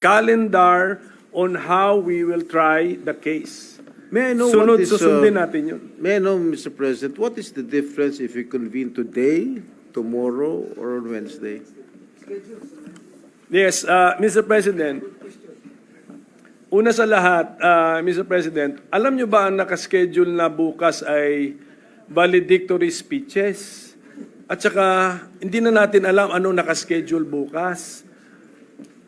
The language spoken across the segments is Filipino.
calendar on how we will try the case. May I know what is, Susundin natin yun. may I know, Mr. President, what is the difference if we convene today, tomorrow, or on Wednesday? Yes, Mr. President. Una sa lahat, Mr. President, alam nyo ba ang nakaschedule na bukas ay valedictory speeches? At saka, hindi na natin alam anong nakaschedule bukas.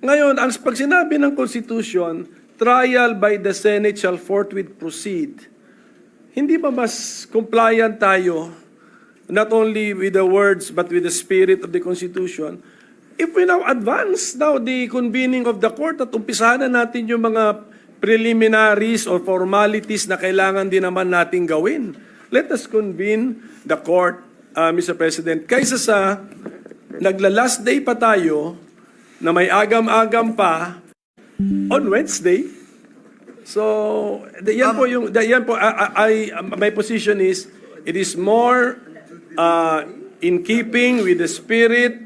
Ngayon, ang pag sinabi ng Constitution, trial by the Senate shall forthwith proceed. Hindi ba mas compliant tayo, not only with the words but with the spirit of the Constitution, if we now advance the convening of the court at umpisahan na natin yung mga preliminaries or formalities na kailangan din naman natin gawin. Let us convene the court, Mr. President, kaysa sa nagla-last day pa tayo na may agam-agam pa on Wednesday. So, my position is, it is more in keeping with the spirit,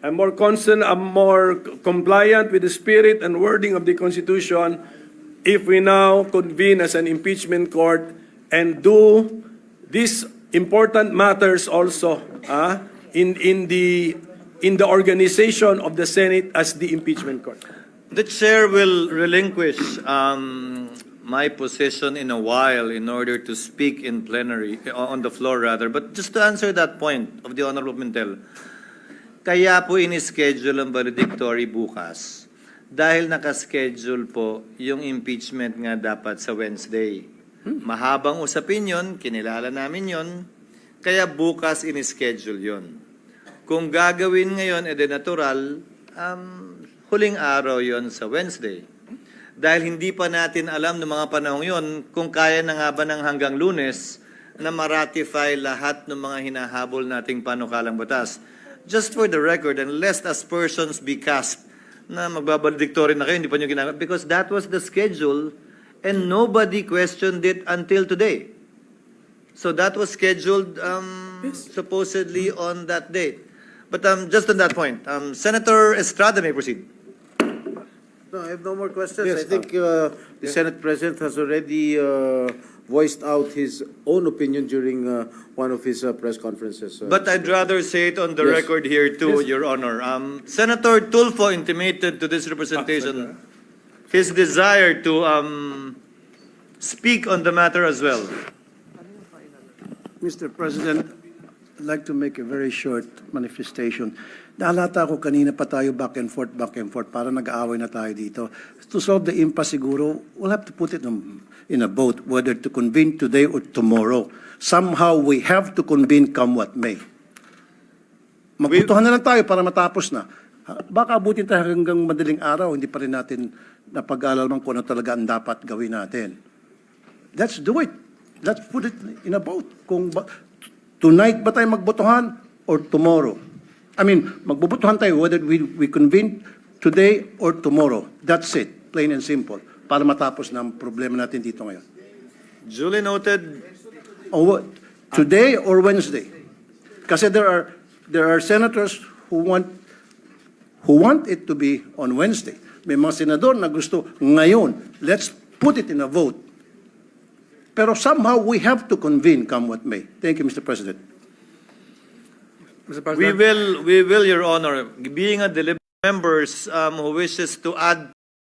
I'm more concerned, I'm more compliant with the spirit and wording of the Constitution if we now convene as an impeachment court and do these important matters also in the organization of the Senate as the impeachment court. The chair will relinquish my position in a while in order to speak in plenary, on the floor rather. But just to answer that point of the Honorable Pimentel, kaya po in-schedule ang valedictory bukas dahil nakaschedule po yung impeachment nga dapat sa Wednesday. Mahabang usapin yun, kinilala namin yun, kaya bukas in-schedule yun. Kung gagawin ngayon, natural, huling araw yon sa Wednesday. Dahil hindi pa natin alam ng mga panahong yon kung kaya na nga ba ng hanggang Lunes na ma-ratify lahat ng mga hinahabol nating panukalang batas. Just for the record, and lest aspersions be cast na magbabaledictory na kayo, hindi pa nyo ginagawa, because that was the schedule and nobody questioned it until today. So that was scheduled supposedly on that date. But just on that point, Senator Estrada may proceed. No, I have no more questions. Yes, I think the Senate President has already voiced out his own opinion during one of his press conferences. But I'd rather say it on the Yes. record here too, Your Honor. Senator Tulfo intimated to this representation his desire to speak on the matter as well. Mr. President, I'd like to make a very short manifestation. Nahalata ko kanina pa tayo back and forth, para nag-aaway na tayo dito. To solve the impasse siguro, we'll have to put it in a vote, whether to convene today or tomorrow. Somehow we have to convene come what may. Magbutuhan na lang tayo para matapos na. Baka abutin tayo hanggang madaling araw, hindi pa rin natin napag-alalaman kung ano talaga ang dapat gawin natin. Let's do it. Let's put it in a vote. Tonight ba tayo magbotohan or tomorrow? I mean, magbobotohan tayo whether we convene today or tomorrow. That's it, plain and simple, para matapos na ang problema natin dito ngayon. Duly noted. Today or Wednesday? Kasi there are senators who want it to be on Wednesday. May mga senador na gusto ngayon. Let's put it in a vote. Pero somehow we have to convene come what may. Thank you, Mr. President. Mr. We will, Your Honor, being a deliberate members who wishes to add